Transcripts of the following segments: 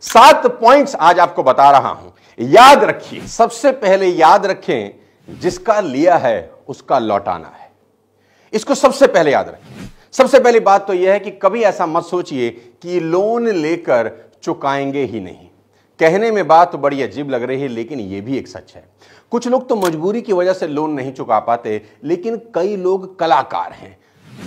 7 points आज आपको बता रहा हूं, याद रखिए। सबसे पहले याद रखें, जिसका लिया है उसका लौटाना है। इसको सबसे पहले याद रखें। सबसे पहली बात तो यह है कि कभी ऐसा मत सोचिए कि लोन लेकर चुकाएंगे ही नहीं। कहने में बात तो बड़ी अजीब लग रही है, लेकिन यह भी एक सच है। कुछ लोग तो मजबूरी की वजह से लोन नहीं चुका पाते, लेकिन कई लोग कलाकार हैं,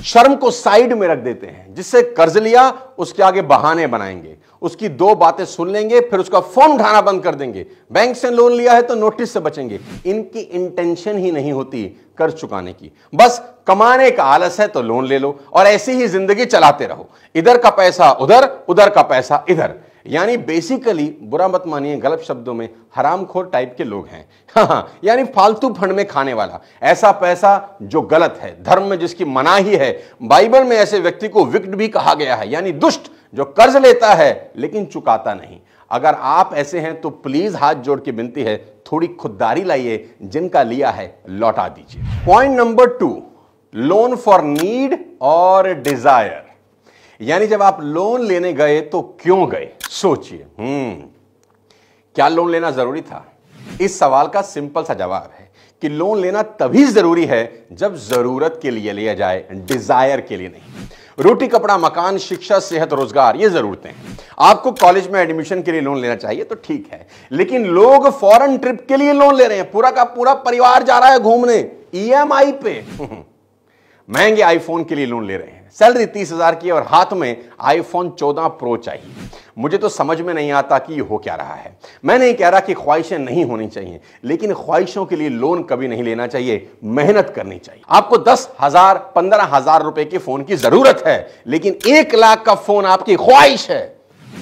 शर्म को साइड में रख देते हैं। जिससे कर्ज लिया उसके आगे बहाने बनाएंगे, उसकी 2 बातें सुन लेंगे, फिर उसका फोन उठाना बंद कर देंगे। बैंक से लोन लिया है तो नोटिस से बचेंगे। इनकी इंटेंशन ही नहीं होती कर्ज चुकाने की, बस कमाने का आलस है तो लोन ले लो और ऐसी ही जिंदगी चलाते रहो। इधर का पैसा उधर, उधर का पैसा इधर। यानी बेसिकली, बुरा मत मानिए, गलत शब्दों में हरामखोर टाइप के लोग हैं। हाँ, यानी फालतू फंड में खाने वाला, ऐसा पैसा जो गलत है, धर्म में जिसकी मनाही है। बाइबल में ऐसे व्यक्ति को विक्ट भी कहा गया है, यानी दुष्ट, जो कर्ज लेता है लेकिन चुकाता नहीं। अगर आप ऐसे हैं तो प्लीज हाथ जोड़ के विनती है, थोड़ी खुददारी लाइए, जिनका लिया है लौटा दीजिए। Point number 2, loan for need और डिजायर। यानी जब आप लोन लेने गए तो क्यों गए, सोचिए। क्या लोन लेना जरूरी था? इस सवाल का सिंपल सा जवाब है कि लोन लेना तभी जरूरी है जब जरूरत के लिए लिया जाए, डिजायर के लिए नहीं। रोटी कपड़ा मकान शिक्षा सेहत रोजगार, ये जरूरतें हैं। आपको कॉलेज में एडमिशन के लिए लोन लेना चाहिए तो ठीक है, लेकिन लोग फॉरेन ट्रिप के लिए लोन ले रहे हैं। पूरा का पूरा परिवार जा रहा है घूमने ईएमआई पे। महंगे आईफोन के लिए लोन ले रहे हैं। सैलरी 30,000 की और हाथ में आईफोन 14 प्रो चाहिए। मुझे तो समझ में नहीं आता कि ये हो क्या रहा है। मैं नहीं कह रहा कि ख्वाहिशें नहीं होनी चाहिए, लेकिन ख्वाहिशों के लिए लोन कभी नहीं लेना चाहिए, मेहनत करनी चाहिए। आपको 10,000 15,000 रुपए के फोन की जरूरत है, लेकिन 1 लाख का फोन आपकी ख्वाहिश है।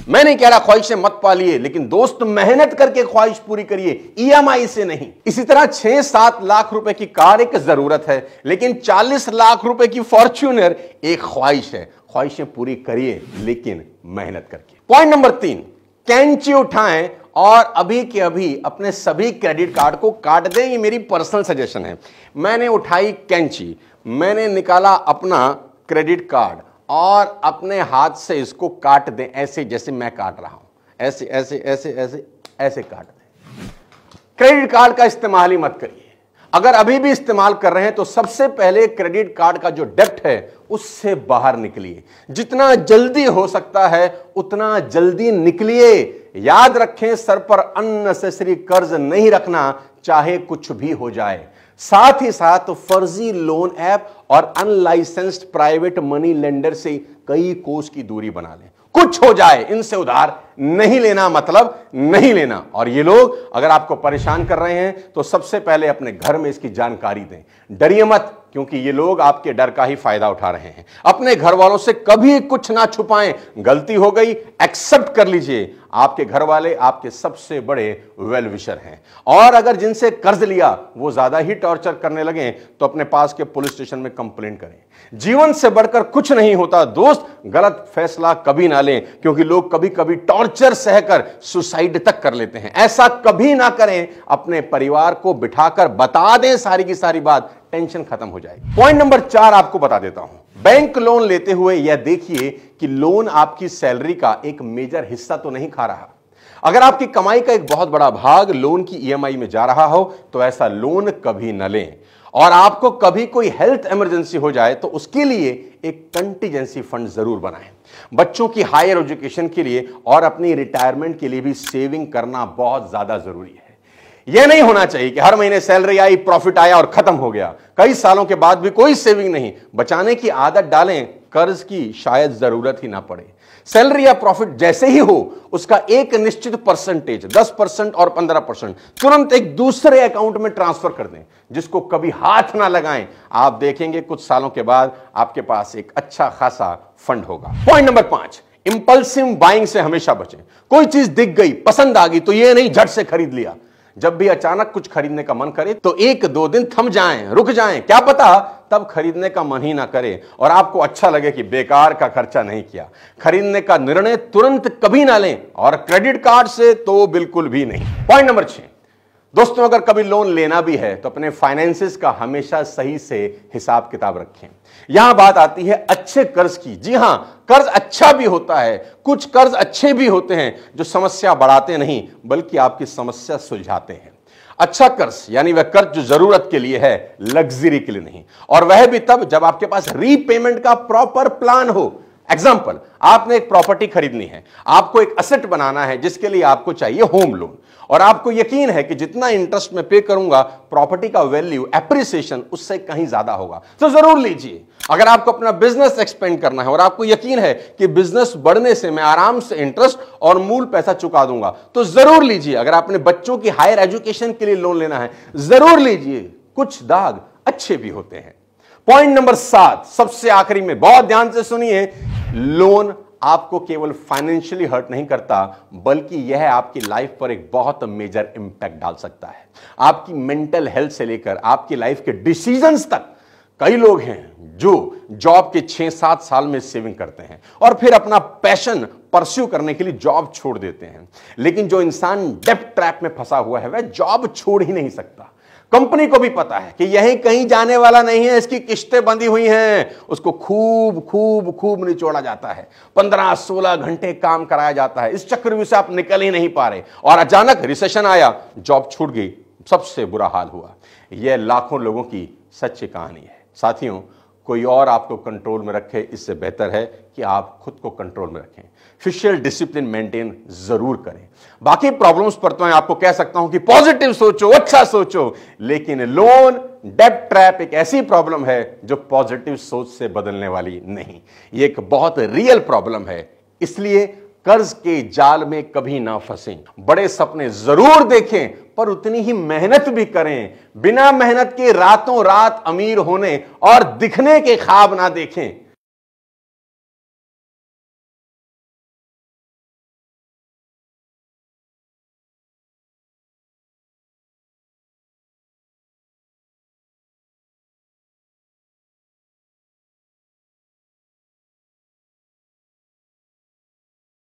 मैं नहीं कह रहा ख्वाहिशें मत पालिए, लेकिन दोस्त मेहनत करके ख्वाहिश पूरी करिए, ईएमआई से नहीं। इसी तरह 6-7 लाख रुपए की कार एक जरूरत है, लेकिन 40 लाख रुपए की फॉर्च्यूनर एक ख्वाहिश है। ख्वाहिशें पूरी करिए, लेकिन मेहनत करके। पॉइंट नंबर 3, कैंची उठाएं और अभी के अभी अपने सभी क्रेडिट कार्ड को काट दें। ये मेरी पर्सनल सजेशन है। मैंने उठाई कैंची, मैंने निकाला अपना क्रेडिट कार्ड और अपने हाथ से इसको काट दें, ऐसे जैसे मैं काट रहा हूं। ऐसे ऐसे ऐसे ऐसे ऐसे काट दें। क्रेडिट कार्ड का इस्तेमाल ही मत करिए। अगर अभी भी इस्तेमाल कर रहे हैं तो सबसे पहले क्रेडिट कार्ड का जो डेब्ट है उससे बाहर निकलिए। जितना जल्दी हो सकता है उतना जल्दी निकलिए। याद रखें, सर पर अननेसेसरी कर्ज नहीं रखना, चाहे कुछ भी हो जाए। साथ ही साथ फर्जी लोन ऐप और अनलाइसेंस्ड प्राइवेट मनी लेंडर से कई कोस की दूरी बना लें। कुछ हो जाए, इनसे उधार नहीं लेना, मतलब नहीं लेना। और ये लोग अगर आपको परेशान कर रहे हैं तो सबसे पहले अपने घर में इसकी जानकारी दें। डरिए मत, क्योंकि ये लोग आपके डर का ही फायदा उठा रहे हैं। अपने घर वालों से कभी कुछ ना छुपाएं। गलती हो गई, एक्सेप्ट कर लीजिए। आपके घर वाले आपके सबसे बड़े वेल विशर हैं। और अगर जिनसे कर्ज लिया वो ज्यादा ही टॉर्चर करने लगे तो अपने पास के पुलिस स्टेशन में कंप्लेंट करें। जीवन से बढ़कर कुछ नहीं होता दोस्त। गलत फैसला कभी ना लें, क्योंकि लोग कभी कभी टॉर्चर सहकर सुसाइड तक कर लेते हैं। ऐसा कभी ना करें। अपने परिवार को बिठाकर बता दें सारी की सारी बात, टेंशन खत्म हो जाएगी। पॉइंट नंबर 4 आपको बता देता हूं। बैंक लोन लेते हुए यह देखिए कि लोन आपकी सैलरी का एक मेजर हिस्सा तो नहीं खा रहा। अगर आपकी कमाई का एक बहुत बड़ा भाग लोन की ईएमआई में जा रहा हो तो ऐसा लोन कभी न लें। और आपको कभी कोई हेल्थ इमरजेंसी हो जाए तो उसके लिए एक कंटीजेंसी फंड जरूर बनाएं। बच्चों की हायर एजुकेशन के लिए और अपनी रिटायरमेंट के लिए भी सेविंग करना बहुत ज्यादा जरूरी है। यह नहीं होना चाहिए कि हर महीने सैलरी आई, प्रॉफिट आया और खत्म हो गया, कई सालों के बाद भी कोई सेविंग नहीं। बचाने की आदत डालें, कर्ज की शायद जरूरत ही ना पड़े। सैलरी या प्रॉफिट जैसे ही हो उसका एक निश्चित परसेंटेज 10% और 15% तुरंत एक दूसरे अकाउंट में ट्रांसफर कर दें, जिसको कभी हाथ ना लगाएं। आप देखेंगे कुछ सालों के बाद आपके पास एक अच्छा खासा फंड होगा। पॉइंट नंबर 5, इंपल्सिव बाइंग से हमेशा बचें। कोई चीज दिख गई, पसंद आ गई तो यह नहीं झट से खरीद लिया। जब भी अचानक कुछ खरीदने का मन करे तो 1-2 दिन थम जाएं, रुक जाएं। क्या पता तब खरीदने का मन ही ना करे और आपको अच्छा लगे कि बेकार का खर्चा नहीं किया। खरीदने का निर्णय तुरंत कभी ना लें और क्रेडिट कार्ड से तो बिल्कुल भी नहीं। पॉइंट नंबर 6, दोस्तों, अगर कभी लोन लेना भी है तो अपने फाइनेंसेस का हमेशा सही से हिसाब किताब रखें। यहां बात आती है अच्छे कर्ज की। जी हां, कर्ज अच्छा भी होता है, कुछ कर्ज अच्छे भी होते हैं जो समस्या बढ़ाते नहीं बल्कि आपकी समस्या सुलझाते हैं। अच्छा कर्ज यानी वह कर्ज जो जरूरत के लिए है, लग्जरी के लिए नहीं, और वह भी तब जब आपके पास रीपेमेंट का प्रॉपर प्लान हो। एग्जाम्पल, आपने एक प्रॉपर्टी खरीदनी है, आपको एक असेट बनाना है जिसके लिए आपको चाहिए होम लोन, और आपको यकीन है कि जितना इंटरेस्ट में पे करूंगा प्रॉपर्टी का वैल्यू एप्रिसिएशन उससे कहीं ज्यादा होगा, तो जरूर लीजिए। अगर आपको अपना बिजनेस एक्सपेंड करना है और आपको यकीन है कि बिजनेस बढ़ने से मैं आराम से इंटरेस्ट और मूल पैसा चुका दूंगा, तो जरूर लीजिए। अगर अपने बच्चों की हायर एजुकेशन के लिए लोन लेना है, जरूर लीजिए। कुछ दाग अच्छे भी होते हैं। पॉइंट नंबर 7, सबसे आखिरी में, बहुत ध्यान से सुनिए, लोन आपको केवल फाइनेंशियली हर्ट नहीं करता बल्कि यह आपकी लाइफ पर एक बहुत मेजर इंपैक्ट डाल सकता है। आपकी मेंटल हेल्थ से लेकर आपकी लाइफ के डिसीजंस तक। कई लोग हैं जो जॉब के 6-7 साल में सेविंग करते हैं और फिर अपना पैशन परस्यू करने के लिए जॉब छोड़ देते हैं, लेकिन जो इंसान डेब्ट ट्रैप में फंसा हुआ है वह जॉब छोड़ ही नहीं सकता। कंपनी को भी पता है कि यही कहीं जाने वाला नहीं है, इसकी किस्तें बंधी हुई हैं, उसको खूब खूब खूब निचोड़ा जाता है, 15-16 घंटे काम कराया जाता है। इस चक्रव्यूह से आप निकल ही नहीं पा रहे और अचानक रिसेशन आया, जॉब छूट गई, सबसे बुरा हाल हुआ। यह लाखों लोगों की सच्ची कहानी है। साथियों, कोई और आपको कंट्रोल में रखे इससे बेहतर है कि आप खुद को कंट्रोल में रखें। फिजिकल डिसिप्लिन मेंटेन जरूर करें। बाकी प्रॉब्लम्स पर तो मैं आपको कह सकता हूं कि पॉजिटिव सोचो, अच्छा सोचो, लेकिन लोन डेब्ट ट्रैप एक ऐसी प्रॉब्लम है जो पॉजिटिव सोच से बदलने वाली नहीं। ये एक बहुत रियल प्रॉब्लम है। इसलिए कर्ज के जाल में कभी ना फंसें। बड़े सपने जरूर देखें पर उतनी ही मेहनत भी करें। बिना मेहनत के रातों रात अमीर होने और दिखने के ख्वाब ना देखें।